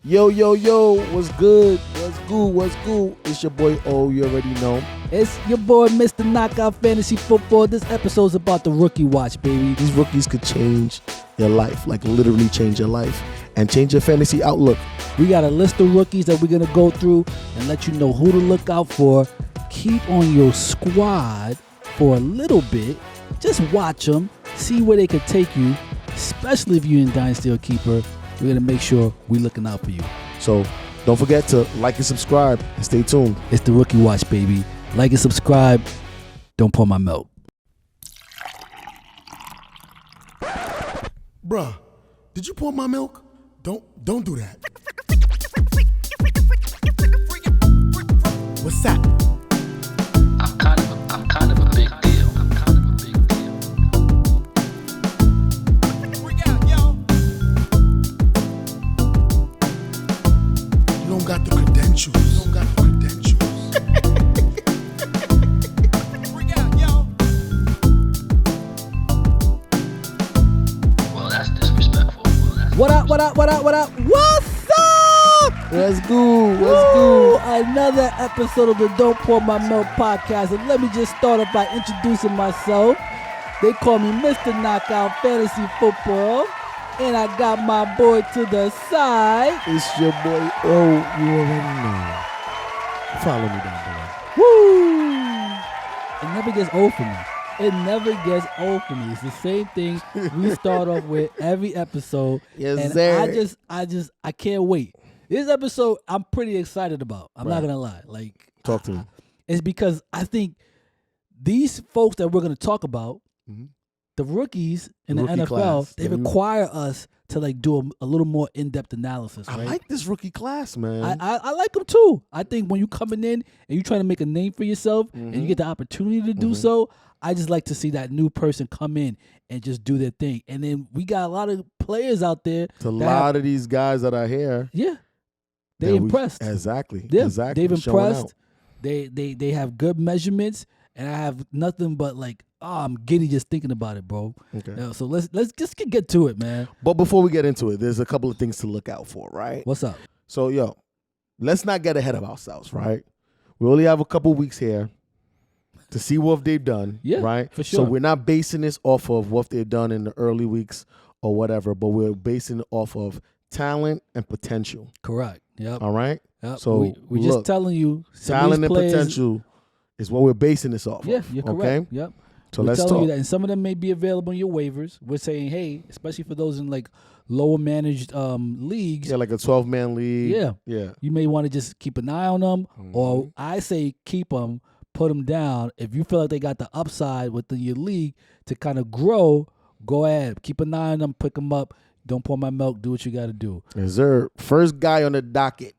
Yo, what's good? What's good? It's your boy O, you already know. It's your boy, Mr. Knockout Fantasy Football. This episode's about the rookie watch, baby. These rookies could change your life, like literally change your life and change your fantasy outlook. We got a list of rookies that we're going to go through and let you know who to look out for. Keep on your squad for a little bit. Just watch them, see where they could take you, especially if you're in Dynasty or Keeper. We're going to make sure we're looking out for you. So don't forget to like and subscribe and stay tuned. It's the Rookie Watch, baby. Like and subscribe. Don't pour my milk. Bruh, did you pour my milk? Don't do that. What's that? I'm kind of a big deal. You don't got the credentials. Well, that's disrespectful. What up? What's up? What's good? Another episode of the Don't Pour My Milk podcast. And let me just start off by introducing myself. They call me Mr. Knockout Fantasy Football. And I got my boy to the side. It's your boy O, you already know. Follow me down below. Woo! It never gets old for me. It's the same thing we start off with every episode. Yes, and sir. I can't wait. This episode I'm pretty excited about. I'm not gonna lie. Talk to me. It's because I think these folks that we're gonna talk about, the rookies in the rookie NFL, class. they require us to do a little more in-depth analysis. Right? I like this rookie class, man. I like them too. I think when you coming in and you trying to make a name for yourself and you get the opportunity to do so, I just like to see that new person come in and just do their thing. And then we got a lot of players out there. To a lot of these guys that are here. Yeah. They impressed. Exactly. Yeah, Exactly. they've Showing impressed. out. They have good measurements, and I have nothing but I'm giddy just thinking about it, bro. Okay. So let's just get to it, man. But before we get into it, there's a couple of things to look out for, right? What's up? So, let's not get ahead of ourselves, right? We only have a couple weeks here to see what they've done, right? For sure. So we're not basing this off of what they've done in the early weeks or whatever, but we're basing it off of talent and potential. Correct. Yep. All right? Yep. So we just telling you talent and players, potential is what we're basing this off Yeah, of. you're correct. Okay? Yep. So we're let's telling talk. you that, and some of them may be available in your waivers. We're saying, hey, especially for those in lower managed leagues. Yeah, like a 12-man league. Yeah. You may want to just keep an eye on them, or I say keep them, put them down. If you feel like they got the upside within your league to kind of grow, go ahead. Keep an eye on them, pick them up. Don't pour my milk. Do what you got to do. Is there first guy on the docket?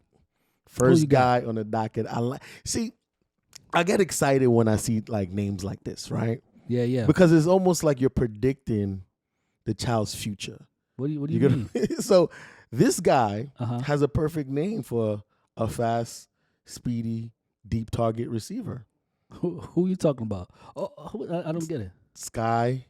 Who you got? On the docket. I get excited when I see names like this, right? Yeah. Because it's almost like you're predicting the child's future. What do you mean? So this guy has a perfect name for a fast, speedy, deep target receiver. Who you talking about? I don't get it. Sky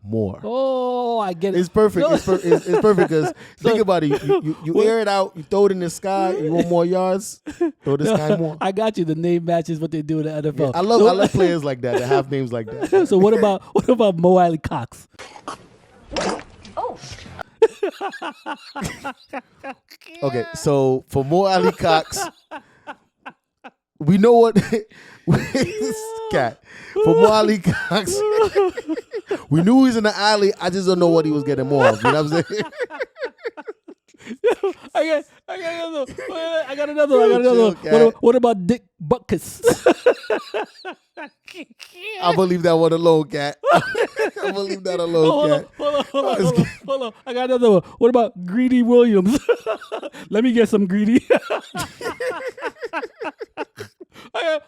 Moore. Oh, I get it. It's perfect. It's perfect because think about it. You air it out, you throw it in the sky, you want more yards, throw the Sky Moore. I got you. The name matches what they do in the NFL. Yeah, I love players like that have names like that. So what about Mo Alley Cox? Oh. Okay, so for Mo Alley Cox, we know what cat. For Mo Alley Cox, we knew he was in the alley. I just don't know what he was getting more of. You know what I'm saying? I got another one. What about Dick Butkus? I believe that one alone, cat. I believe that alone, cat. Hold on. I got another one. What about Greedy Williams? Let me get some Greedy.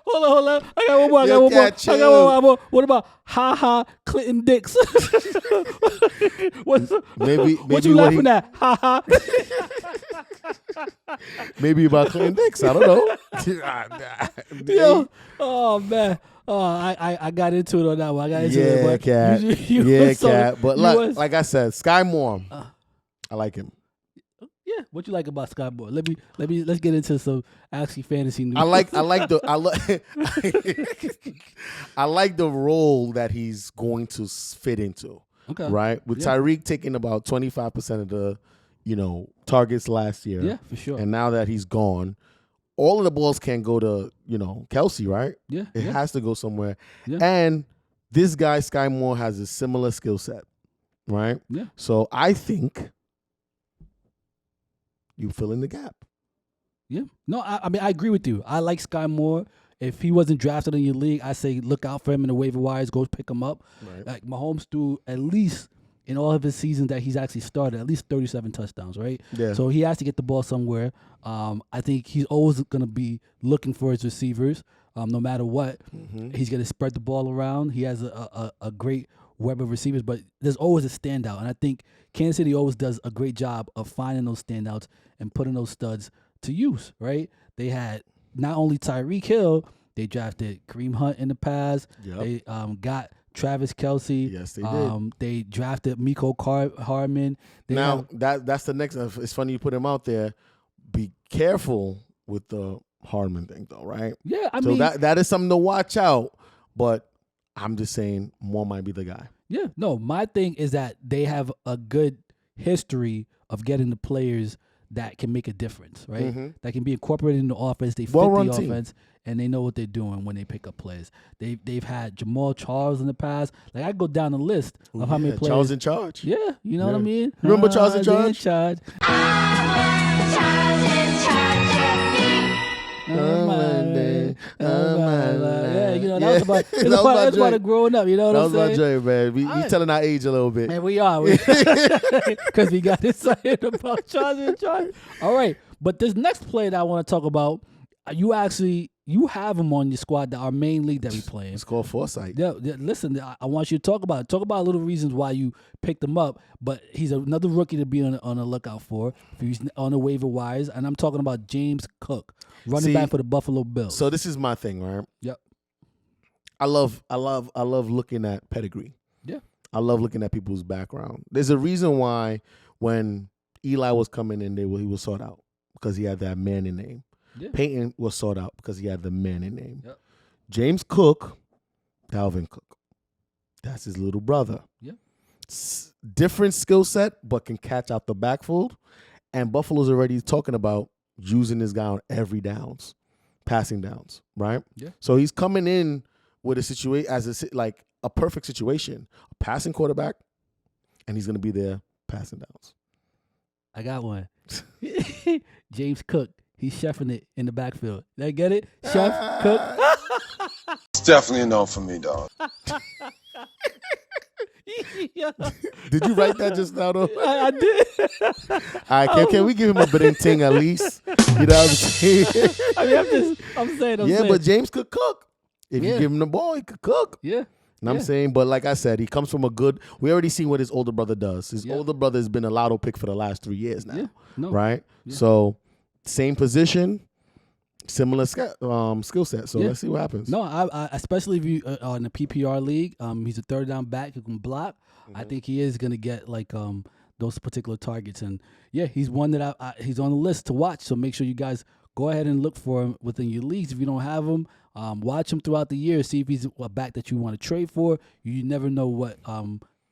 Hold on. I got one more. I got one more. What about Ha Clinton Dix? What you laughing at? Ha. Maybe about Clinton Dix. I don't know. Yo, oh man. I got into it on that one. I got into it. But cat. Cat. But like I said, Sky Moore, I like him. Yeah, what you like about Sky Moore? Let's get into some actually fantasy news. I like I like the role that he's going to fit into. Okay. Right? With Tyreek taking about 25% of the, targets last year. Yeah, for sure. And now that he's gone, all of the balls can't go to, Kelsey, right? Yeah. It has to go somewhere. Yeah. And this guy, Sky Moore, has a similar skill set, right? Yeah. So I think you fill in the gap. Yeah. No, I mean, I agree with you. I like Sky Moore. If he wasn't drafted in your league, I say look out for him in the waiver wires. Go pick him up. Right. Like Mahomes threw at least in all of his seasons that he's actually started at least 37 touchdowns, right? Yeah. So he has to get the ball somewhere. I think he's always going to be looking for his receivers, no matter what. Mm-hmm. He's going to spread the ball around. He has a great web of receivers, but there's always a standout. And I think Kansas City always does a great job of finding those standouts and putting those studs to use, right? They had not only Tyreek Hill, they drafted Kareem Hunt in the past. Yep. They got Travis Kelce. Yes, they did. They drafted Miko Hardman. That's the next. It's funny you put him out there. Be careful with the Hardman thing, though, right? Yeah, I so mean that is something to watch out. But I'm just saying, Moore might be the guy. Yeah, no. My thing is that they have a good history of getting the players that can make a difference, right? Mm-hmm. That can be incorporated in the offense. They fit Well-run the team. offense, and they know what they're doing when they pick up players. They've had Jamal Charles in the past. Like I go down the list of how many players. Charles in charge. Yeah, you know what I mean. Remember Charles in Charles charge? Yeah, that was about it's about growing up. You know what I'm saying? That was my joy, man. We telling our age a little bit. Man, we are. Because we got excited about Charles in charge. All right. But this next player that I want to talk about, you have him on your squad, that our main league that we playing. It's called foresight. Yeah, listen, I want you to talk about it. Talk about little reasons why you picked him up. But he's another rookie to be on the lookout for. He's on the waiver wires. And I'm talking about James Cook, running back for the Buffalo Bills. So this is my thing, right? Yep. I love looking at pedigree. Yeah. I love looking at people's background. There's a reason why when Eli was coming in, he was sought out because he had that Manning name. Yeah. Peyton was sought out because he had the Manning name. Yep. James Cook, Dalvin Cook, that's his little brother. Yep. Different skill set, but can catch out the backfield. And Buffalo's already talking about using this guy on every downs, passing downs, right? Yeah. So he's coming in with a situation like a perfect situation, a passing quarterback, and he's going to be there passing downs. I got one. James Cook. He's chefing it in the backfield. Did I get it? Chef, Cook. It's definitely a no for me, dog. Yeah. Did you write that just now, though? I did. All right, can we give him a bit at least? You know what I'm saying? I mean, I'm saying. But James could cook. If you give him the ball, he could cook. Yeah. And I'm saying, but like I said, he comes from we already seen what his older brother does. His older brother has been a lotto pick for the last 3 years now. Yeah. No. Right? Yeah. So, same position, similar skill set. So, let's see what happens. No, I especially if you are in the PPR league, he's a third down back who can block. Mm-hmm. I think he is going to get like those particular targets. And, yeah, he's one that he's on the list to watch. So, make sure you guys go ahead and look for him within your leagues. If you don't have him, watch him throughout the year. See if he's a back that you want to trade for. You never know what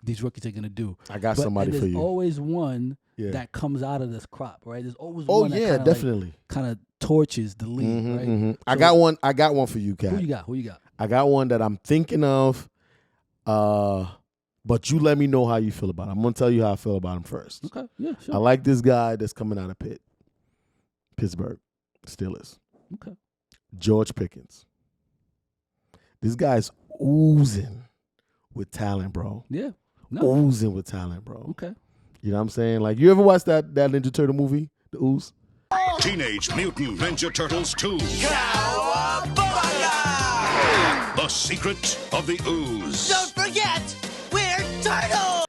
these rookies are going to do. I got somebody for you. There's always one that comes out of this crop, right? There's always Oh, one yeah, that definitely. kind of torches the league, right? Mm-hmm. So, I got one for you, Kat. Who you got? I got one that I'm thinking of, but you let me know how you feel about him. I'm going to tell you how I feel about him first. Okay, yeah, sure. I like this guy that's coming out of Pittsburgh Steelers. Okay. George Pickens. This guy's oozing with talent, bro. Yeah. No. Oozing with talent, bro. Okay. You know what I'm saying? Like, you ever watched that Ninja Turtle movie, The Ooze? Teenage Mutant Ninja Turtles 2. The Secret of the Ooze. Don't forget, we're turtles!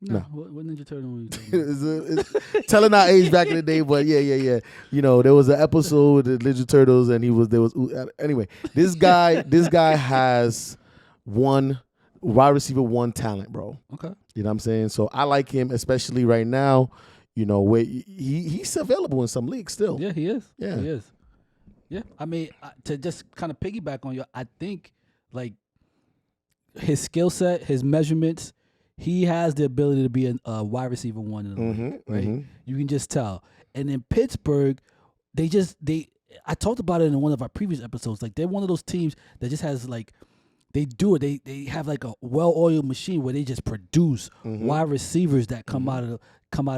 No. What Ninja Turtle movie? it's telling our age back in the day, but yeah. You know, there was an episode with the Ninja Turtles, and anyway, this guy has wide receiver one talent, bro. Okay. You know what I'm saying? So I like him, especially right now. You know, where he's available in some leagues still. Yeah, he is. Yeah. He is. Yeah, I mean, to just kind of piggyback on you, I think like his skill set, his measurements, he has the ability to be a wide receiver one in the league, right? You can just tell. And in Pittsburgh, I talked about it in one of our previous episodes. Like they're one of those teams that just has like they do it. They have like a well-oiled machine where they just produce wide receivers that come out of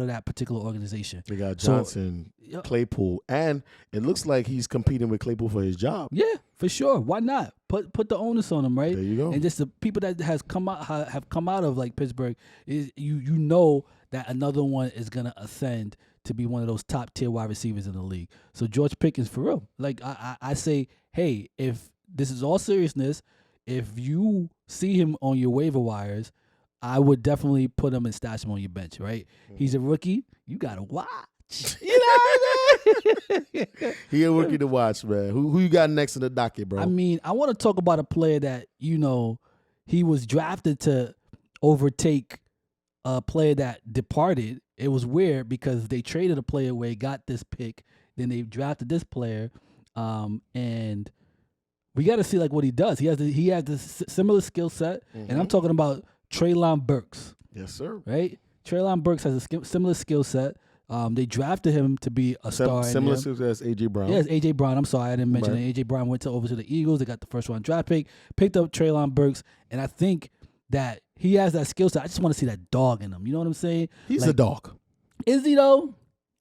that particular organization. They got Johnson, Claypool, and it looks like he's competing with Claypool for his job. Yeah, for sure. Why not? Put the onus on him, right? There you go. And just the people that have come out of like Pittsburgh is you know that another one is gonna ascend to be one of those top tier wide receivers in the league. So George Pickens, for real. Like I say, hey, if this is all seriousness, if you see him on your waiver wires, I would definitely put him and stash him on your bench, right? He's a rookie. You gotta watch. You know what I mean? He a rookie to watch, man. Who you got next in the docket, bro? I mean, I want to talk about a player that, you know, he was drafted to overtake a player that departed. It was weird because they traded a player where he got this pick, then they drafted this player, and we got to see like what he does. He has the similar skill set, and I'm talking about Treylon Burks. Yes, sir. Right? Treylon Burks has a similar skill set. They drafted him to be a star. Similar skill set as A.J. Brown. Yes, A.J. Brown. I'm sorry, I didn't mention it. A.J. Brown went over to the Eagles. They got the first round draft pick, picked up Treylon Burks, and I think that he has that skill set. I just want to see that dog in him. You know what I'm saying? He's a dog. Is he though?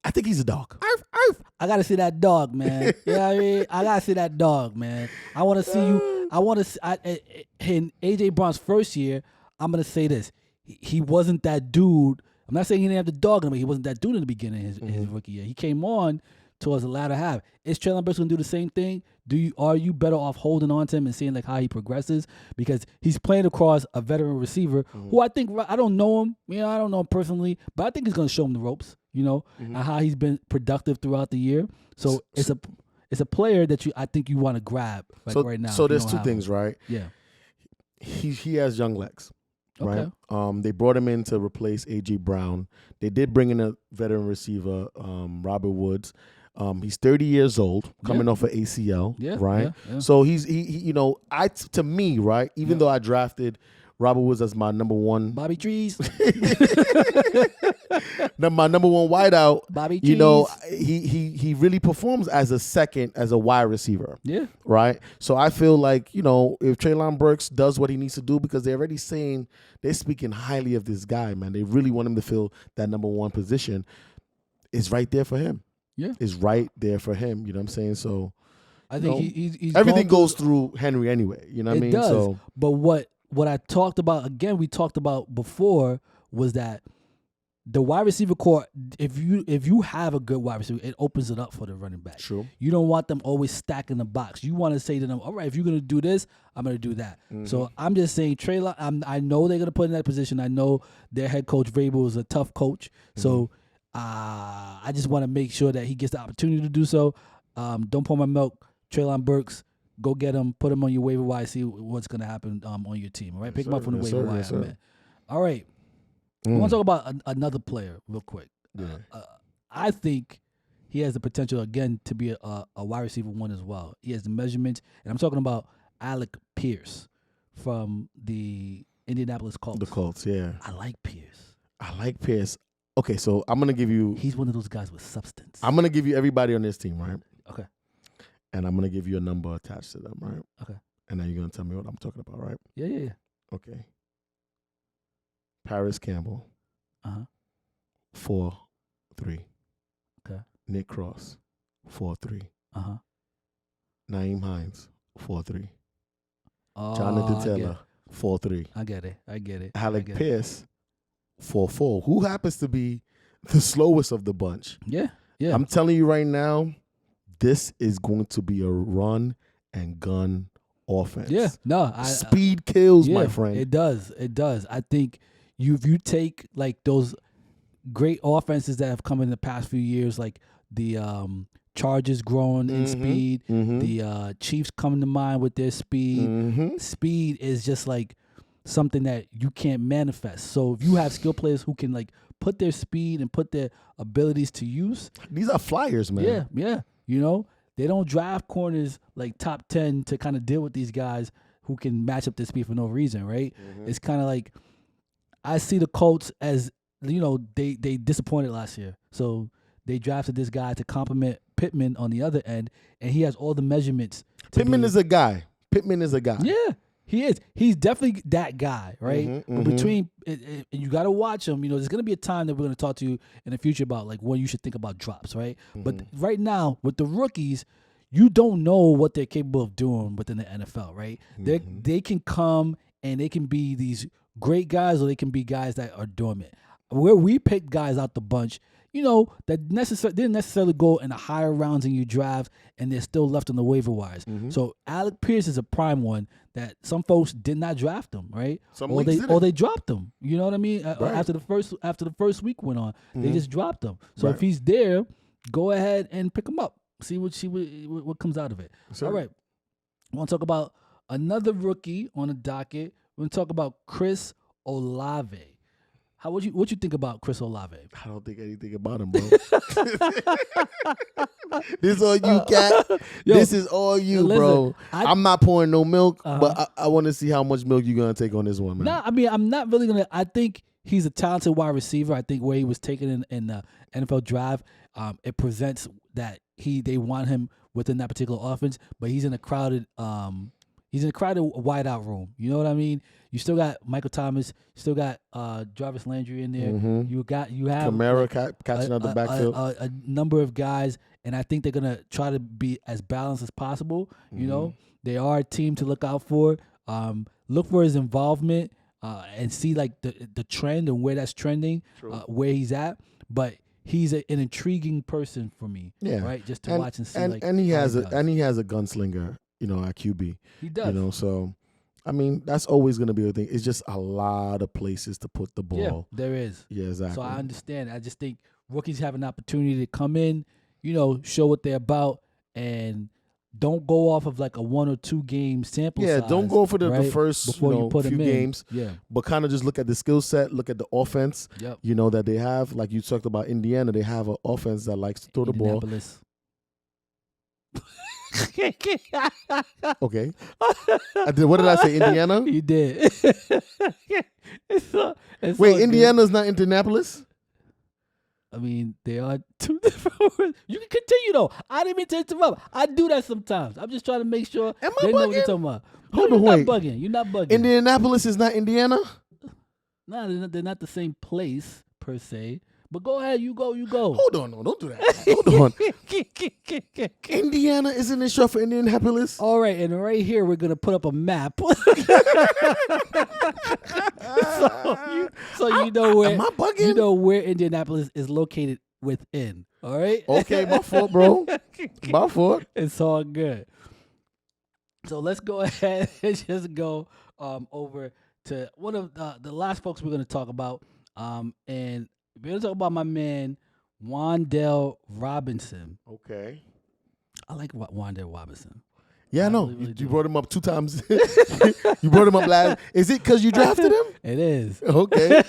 I think he's a dog. Arf, arf. I gotta see that dog, man. You know what I mean? I gotta see that dog, man. I want to see you. I want to see in A.J. Brown's first year. I'm gonna say this: he wasn't that dude. I'm not saying he didn't have the dog in him, but he wasn't that dude in the beginning of his rookie year. He came on towards the latter half. Is Treylon Burks gonna do the same thing? Are you better off holding on to him and seeing like how he progresses? Because he's playing across a veteran receiver who I don't know him. You know, I don't know him personally, but I think he's gonna show him the ropes. You know, and how he's been productive throughout the year. So it's a player that I think you want to grab right now. So there's two things, right? Yeah. He has young legs. Okay. Right. They brought him in to replace A.J. Brown. They did bring in a veteran receiver, Robert Woods. He's 30 years old, coming off of ACL. Yeah. Right. Yeah. So he you know, to me, right. Even though I drafted Robert Woods as my number one, Bobby Trees. my number one wideout. Bobby Trees. You know, he really performs as a wide receiver. Yeah. Right. So I feel like, you know, if Treylon Burks does what he needs to do, because they're already saying they're speaking highly of this guy, man. They really want him to fill that number one position. It's right there for him. Yeah. It's right there for him. You know what I'm saying? So I think he's everything goes through Henry anyway. You know what I mean? It does. So, but what I talked about, again, we talked about before, was that the wide receiver core, if you have a good wide receiver, it opens it up for the running back. True. You don't want them always stacking the box. You want to say to them, all right, if you're going to do this, I'm going to do that. So I'm just saying, Treylon, I know they're going to put in that position. I know their head coach, Vrabel, is a tough coach. So I just want to make sure that he gets the opportunity to do so. Don't pour my milk. Treylon Burks, go get him, put him on your waiver wire, see what's going to happen on your team. All right, pick him up from the waiver wire, man. All right. I want to talk about another player real quick. Yeah. I think he has the potential, again, to be a wide receiver one as well. He has the measurements, and I'm talking about Alec Pierce from the Indianapolis Colts. The Colts, yeah. I like Pierce. Okay, so I'm going to give you... He's one of those guys with substance. I'm going to give you everybody on this team, right? Okay. And I'm going to give you a number attached to them, right? Okay. And then you're going to tell me what I'm talking about, right? Yeah. Okay. Paris Campbell. 4-3. Okay. Nick Cross. 4-3. Naeem Hines. 4-3. Jonathan Taylor. 4-3. I get it. Alec Pierce. 4-4. Who happens to be the slowest of the bunch? Yeah. I'm telling you right now, this is going to be a run and gun offense. Yeah. No. Speed kills, my friend. It does. I think if you take like those great offenses that have come in the past few years, like the Chargers growing in speed, the Chiefs come to mind with their speed. Speed is just like something that you can't manifest. So if you have skill players who can like put their speed and put their abilities to use. These are flyers, man. Yeah. They don't draft corners like top 10 to kind of deal with these guys who can match up their speed for no reason, right? Mm-hmm. It's kind of like I see the Colts as, they disappointed last year. So they drafted this guy to complement Pittman on the other end, and he has all the measurements. Pittman is a guy. Yeah, he is. He's definitely that guy, right? But between, and you got to watch him. There's going to be a time that we're going to talk to you in the future about like when you should think about drops, right? But right now with the rookies, you don't know what they're capable of doing within the NFL, right? They can come and they can be these great guys, or they can be guys that are dormant. Where we picked guys out the bunch, that didn't necessarily go in the higher rounds in your draft, and they're still left on the waiver wires. So Alec Pierce is a prime one that some folks did not draft him, right? Or they dropped him. You know what I mean? Right. After the first week went on, they just dropped him. So if he's there, go ahead and pick him up. See what comes out of it. Sure. All right. I want to talk about another rookie on the docket. We're going to talk about Chris Olave. What you think about Chris Olave? I don't think anything about him, bro. This is all you, Cat. This is all you, listen, bro. I'm not pouring no milk, Uh-huh. but I want to see how much milk you're going to take on this one, man. No, I mean, I'm not really going to. I think he's a talented wide receiver. I think where he was taken in the NFL draft, it presents that they want him within that particular offense, but he's in a crowded wideout room. You know what I mean? You still got Michael Thomas, you still got Jarvis Landry in there. You have Kamara catching out the backfield. A number of guys, and I think they're gonna try to be as balanced as possible. They are a team to look out for. Look for his involvement and see like the trend and where that's trending, where he's at. But he's an intriguing person for me, right? Just to watch and see. And he has a gunslinger, at QB. He does. So I mean, that's always going to be a thing. It's just a lot of places to put the ball. Yeah, there is. Yeah, exactly. So I understand. I just think rookies have an opportunity to come in, show what they're about, and don't go off of like a 1 or 2 game sample size. Yeah, don't go for the first before you put few games. Yeah. But kind of just look at the skill set, look at the offense, that they have. Like you talked about Indiana, they have an offense that likes to throw the ball. Okay. What did I say, Indiana? You did. Wait, Indiana's not Indianapolis? I mean, they are 2 different words. You can continue, though. I didn't mean to interrupt. I do that sometimes. I'm just trying to make sure Am I they know what bugging? you're talking about. Hold No, on, you're wait. not bugging. You're not bugging. Indianapolis is not Indiana? No, they're not the same place, per se. But go ahead. You go. Hold on, no, don't do that. Hold on. Indiana isn't it short for Indianapolis? All right, and right here we're gonna put up a map, so you know where. Am I bugging? You know where Indianapolis is located within. All right. Okay, my fault, bro. My fault. It's all good. So let's go ahead and just go over to one of the last folks we're gonna talk about, and we're gonna talk about my man Wandale Robinson. Okay. I like Wandale Robinson. Yeah, I know. really do. You brought him up 2 times. You brought him up last. Is it because you drafted him? It is. Okay.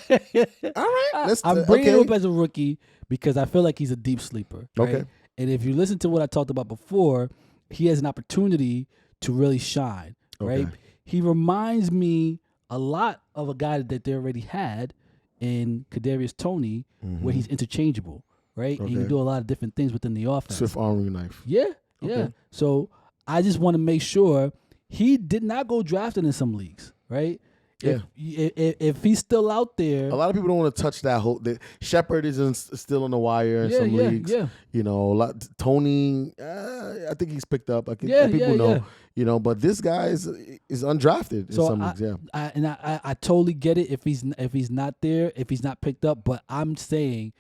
All right. I'm bringing him up as a rookie because I feel like he's a deep sleeper. Right? Okay. And if you listen to what I talked about before, he has an opportunity to really shine. Right. Okay. He reminds me a lot of a guy that they already had in Kadarius Toney, where he's interchangeable. Right. And he can do a lot of different things within the offense. Swift arm knife. Yeah. Okay. So I just want to make sure he did not go drafted in some leagues, right? Yeah. If he's still out there, A lot of people don't want to touch that whole. Shepard is still on the wire in some leagues. Yeah. Tony, I think he's picked up. People know. Yeah. But this guy is undrafted in some leagues. Yeah. I totally get it if he's not there, if he's not picked up. But I'm saying,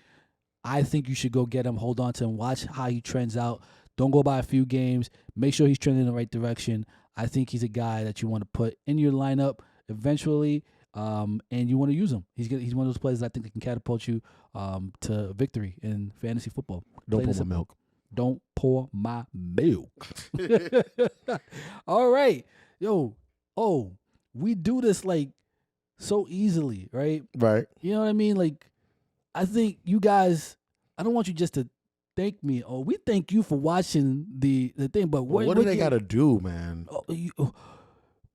I think you should go get him, hold on to him, watch how he trends out. Don't go by a few games. Make sure he's trending in the right direction. I think he's a guy that you want to put in your lineup eventually, and you want to use him. He's one of those players that I think that can catapult you to victory in fantasy football. Don't pour my milk. Don't pour my milk. All right. We do this like so easily, right? Right. You know what I mean? Like, I think you guys. I don't want you just to thank me. Oh, we thank you for watching the thing. But what do they gotta do, man?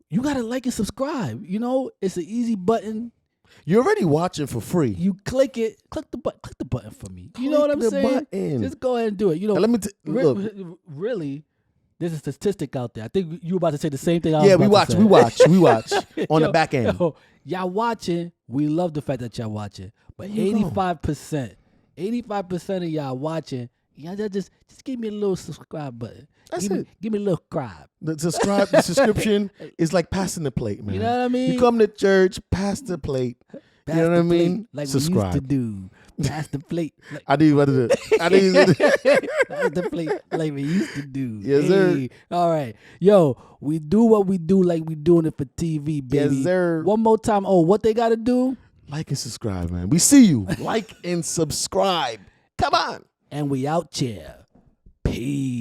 You gotta like and subscribe. You know, it's an easy button. You're already watching for free. You click it. Click the button for me. You know what I'm saying? Button. Just go ahead and do it. You know, Now let me look. Really, there's a statistic out there. I think you were about to say the same thing. Yeah, we watch on the back end. Y'all watching. We love the fact that y'all watching. But 85% of y'all watching. Y'all just give me a little subscribe button. That's it. Give me a little subscribe. The subscription is like passing the plate, man. You know what I mean? You come to church, pass the plate. Pass you know what I the plate mean? like Subscribe. we used to do. Pass the plate. Like, I do what to do. pass the plate like we used to do. Yes, sir. All right. Yo, we do what we do like we doing it for TV, baby. Yes, sir. One more time. Oh, what they got to do? Like and subscribe, man. We see you. Like and subscribe. Come on. And we out here. Peace.